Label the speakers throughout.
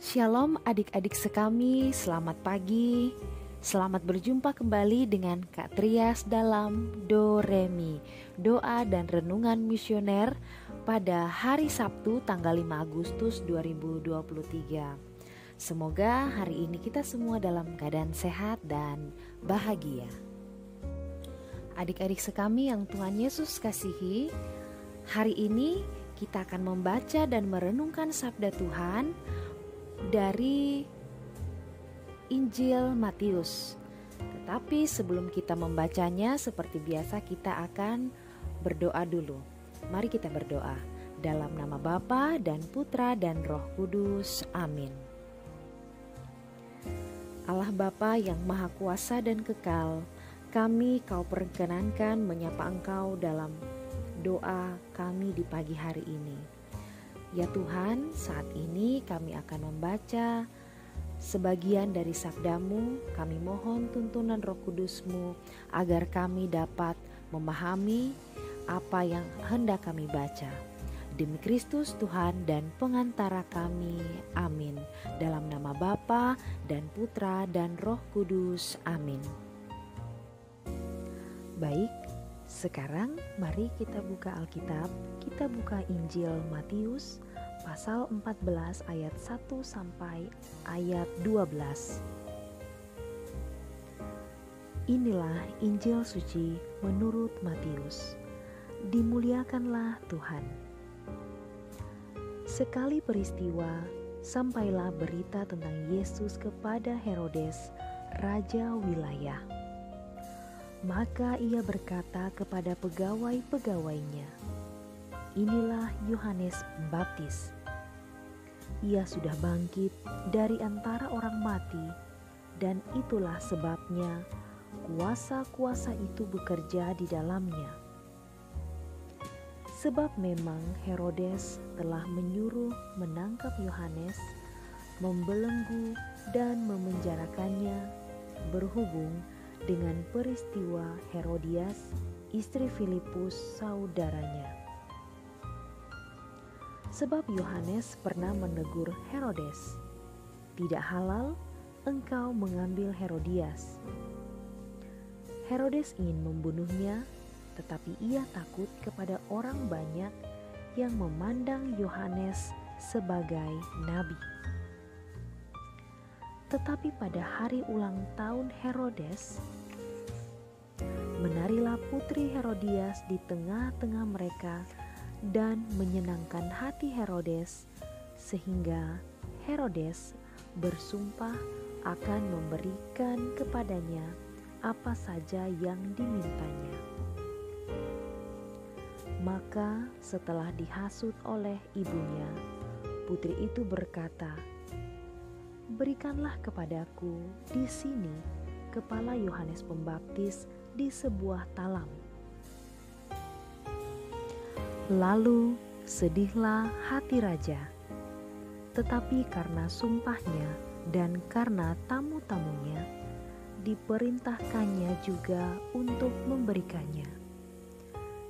Speaker 1: Shalom adik-adik sekami, selamat pagi. Selamat berjumpa kembali dengan Kak Trias dalam Do Re Mi, doa dan renungan misioner pada hari Sabtu tanggal 5 Agustus 2023. Semoga hari ini kita semua dalam keadaan sehat dan bahagia. Adik-adik sekami yang Tuhan Yesus kasihi, hari ini kita akan membaca dan merenungkan sabda Tuhan dari Injil Matius. Tetapi sebelum kita membacanya, seperti biasa kita akan berdoa dulu. Mari kita berdoa. Dalam nama Bapa dan Putra dan Roh Kudus. Amin. Allah Bapa yang Maha Kuasa dan Kekal, kami Kau perkenankan menyapa Engkau dalam doa kami di pagi hari ini. Ya Tuhan, saat ini kami akan membaca sebagian dari sabda-Mu. Kami mohon tuntunan Roh Kudus-Mu agar kami dapat memahami apa yang hendak kami baca. Demi Kristus Tuhan dan pengantara kami. Amin. Dalam nama Bapa dan Putra dan Roh Kudus. Amin. Baik, sekarang mari kita buka Alkitab. Kita buka Injil Matius pasal 14 ayat 1 sampai ayat 12. Inilah Injil suci menurut Matius. Dimuliakanlah Tuhan. Sekali peristiwa, sampailah berita tentang Yesus kepada Herodes, raja wilayah. Maka ia berkata kepada pegawai-pegawainya, "Inilah Yohanes Pembaptis. Ia sudah bangkit dari antara orang mati, dan itulah sebabnya kuasa-kuasa itu bekerja di dalamnya." Sebab memang Herodes telah menyuruh menangkap Yohanes, membelenggu dan memenjarakannya berhubung dengan peristiwa Herodias, istri Filipus saudaranya. Sebab Yohanes pernah menegur Herodes, "Tidak halal engkau mengambil Herodias." Herodes ingin membunuhnya, tetapi ia takut kepada orang banyak yang memandang Yohanes sebagai nabi. Tetapi pada hari ulang tahun Herodes, menarilah putri Herodias di tengah-tengah mereka dan menyenangkan hati Herodes, sehingga Herodes bersumpah akan memberikan kepadanya apa saja yang dimintanya. Maka setelah dihasut oleh ibunya, putri itu berkata, "Berikanlah kepadaku di sini kepala Yohanes Pembaptis di sebuah talam." Lalu sedihlah hati raja, tetapi karena sumpahnya dan karena tamu-tamunya, diperintahkannya juga untuk memberikannya.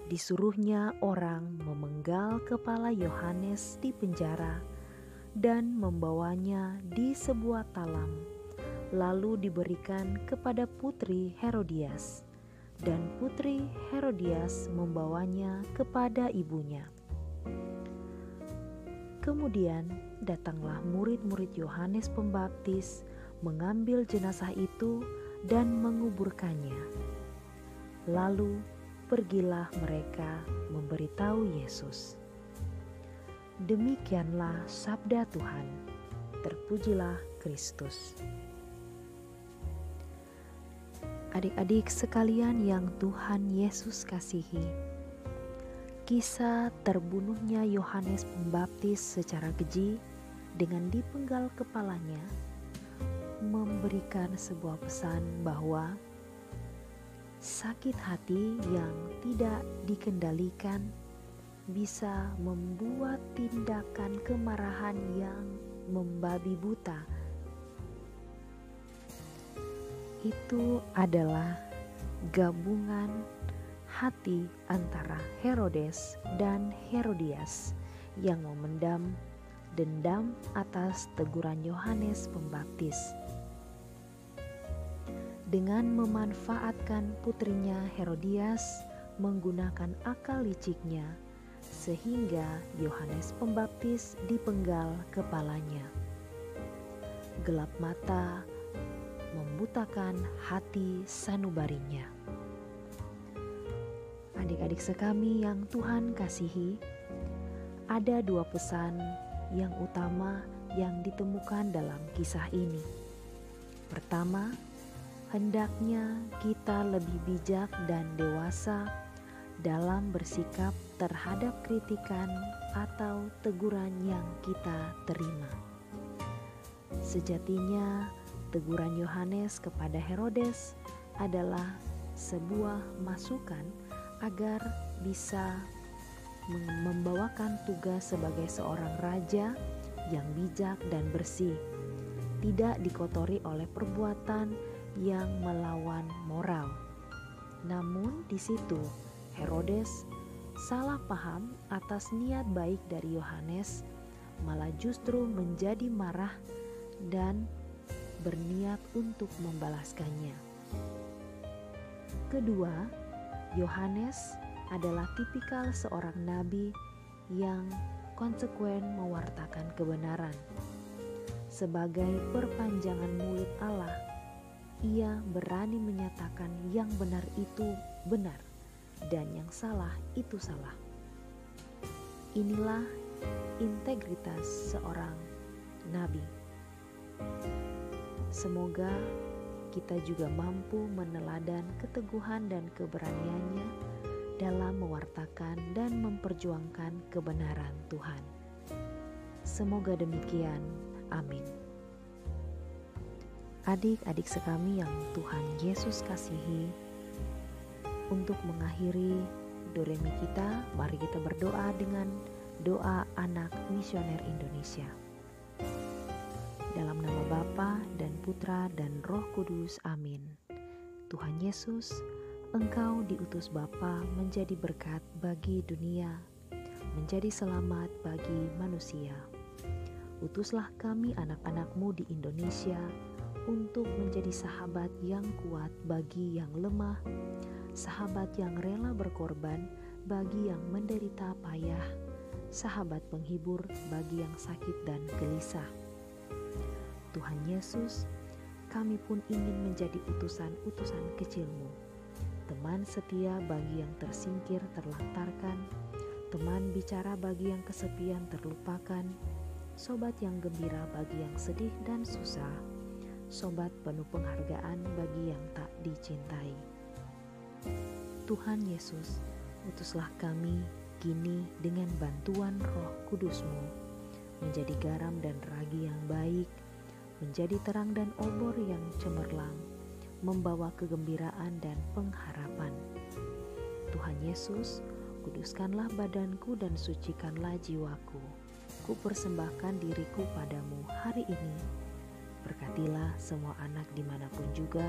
Speaker 1: Disuruhnya orang memenggal kepala Yohanes di penjara dan membawanya di sebuah talam, lalu diberikan kepada putri Herodias, dan putri Herodias membawanya kepada ibunya. Kemudian datanglah murid-murid Yohanes Pembaptis mengambil jenazah itu dan menguburkannya. Lalu pergilah mereka memberitahu Yesus. Demikianlah sabda Tuhan. Terpujilah Kristus. Adik-adik sekalian yang Tuhan Yesus kasihi, kisah terbunuhnya Yohanes Pembaptis secara keji dengan dipenggal kepalanya memberikan sebuah pesan bahwa sakit hati yang tidak dikendalikan bisa membuat tindakan kemarahan yang membabi buta. Itu adalah gabungan hati antara Herodes dan Herodias yang memendam dendam atas teguran Yohanes Pembaptis. Dengan memanfaatkan putrinya Herodias menggunakan akal liciknya, sehingga Yohanes Pembaptis dipenggal kepalanya. Gelap mata membutakan hati sanubarinya. Adik-adik sekami yang Tuhan kasihi, ada dua pesan yang utama yang ditemukan dalam kisah ini. Pertama, hendaknya kita lebih bijak dan dewasa dalam bersikap terhadap kritikan atau teguran yang kita terima. Sejatinya, teguran Yohanes kepada Herodes adalah sebuah masukan agar bisa membawakan tugas sebagai seorang raja yang bijak dan bersih, tidak dikotori oleh perbuatan yang melawan moral. Namun di situ Herodes salah paham atas niat baik dari Yohanes, malah justru menjadi marah dan berniat untuk membalaskannya. Kedua, Yohanes adalah tipikal seorang nabi yang konsekuen mewartakan kebenaran. Sebagai perpanjangan mulut Allah, ia berani menyatakan yang benar itu benar dan yang salah itu salah. Inilah integritas seorang nabi. Semoga kita juga mampu meneladan keteguhan dan keberaniannya dalam mewartakan dan memperjuangkan kebenaran Tuhan. Semoga demikian. Amin. Adik-adik sekami yang Tuhan Yesus kasihi, untuk mengakhiri Doremi kita, mari kita berdoa dengan doa anak misioner Indonesia. Dalam nama Bapa dan Putra dan Roh Kudus, amin. Tuhan Yesus, Engkau diutus Bapa menjadi berkat bagi dunia, menjadi selamat bagi manusia. Utuslah kami anak-anak-Mu di Indonesia untuk menjadi sahabat yang kuat bagi yang lemah, sahabat yang rela berkorban bagi yang menderita payah, sahabat penghibur bagi yang sakit dan gelisah. Tuhan Yesus, kami pun ingin menjadi utusan-utusan kecil-Mu, teman setia bagi yang tersingkir terlantarkan, teman bicara bagi yang kesepian terlupakan, sobat yang gembira bagi yang sedih dan susah, sobat penuh penghargaan bagi yang tak dicintai. Tuhan Yesus, utuslah kami kini dengan bantuan Roh Kudus-Mu, menjadi garam dan ragi yang baik, menjadi terang dan obor yang cemerlang, membawa kegembiraan dan pengharapan. Tuhan Yesus, kuduskanlah badanku dan sucikanlah jiwaku. Ku persembahkan diriku padamu hari ini. Berkatilah semua anak dimanapun juga.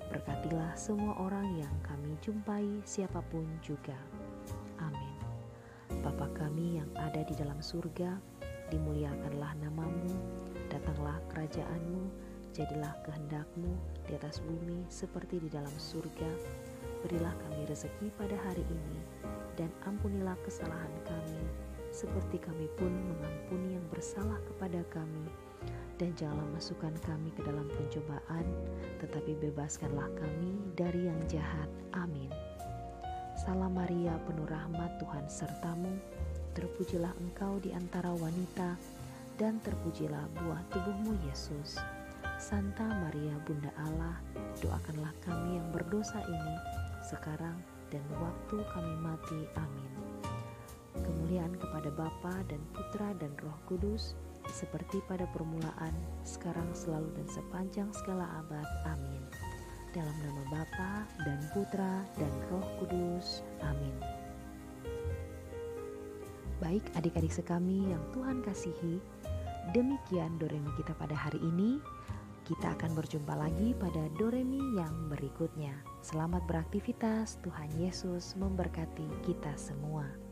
Speaker 1: Berkatilah semua orang yang kami jumpai siapapun juga. Amin. Bapa kami yang ada di dalam surga, dimuliakanlah nama-Mu, datanglah kerajaan-Mu, jadilah kehendak-Mu di atas bumi seperti di dalam surga. Berilah kami rezeki pada hari ini, dan ampunilah kesalahan kami, seperti kami pun mengampuni yang bersalah kepada kami. Dan janganlah masukkan kami ke dalam pencobaan, tetapi bebaskanlah kami dari yang jahat. Amin. Salam Maria, penuh rahmat, Tuhan sertamu. Terpujilah engkau di antara wanita, dan terpujilah buah tubuhmu Yesus. Santa Maria Bunda Allah, doakanlah kami yang berdosa ini, sekarang dan waktu kami mati. Amin. Kemuliaan kepada Bapa dan Putra dan Roh Kudus, seperti pada permulaan, sekarang, selalu, dan sepanjang segala abad. Amin. Dalam nama Bapa dan Putra dan Roh Kudus. Amin. Baik adik-adik sekami yang Tuhan kasihi, demikian Doremi kita pada hari ini. Kita akan berjumpa lagi pada Doremi yang berikutnya. Selamat beraktivitas, Tuhan Yesus memberkati kita semua.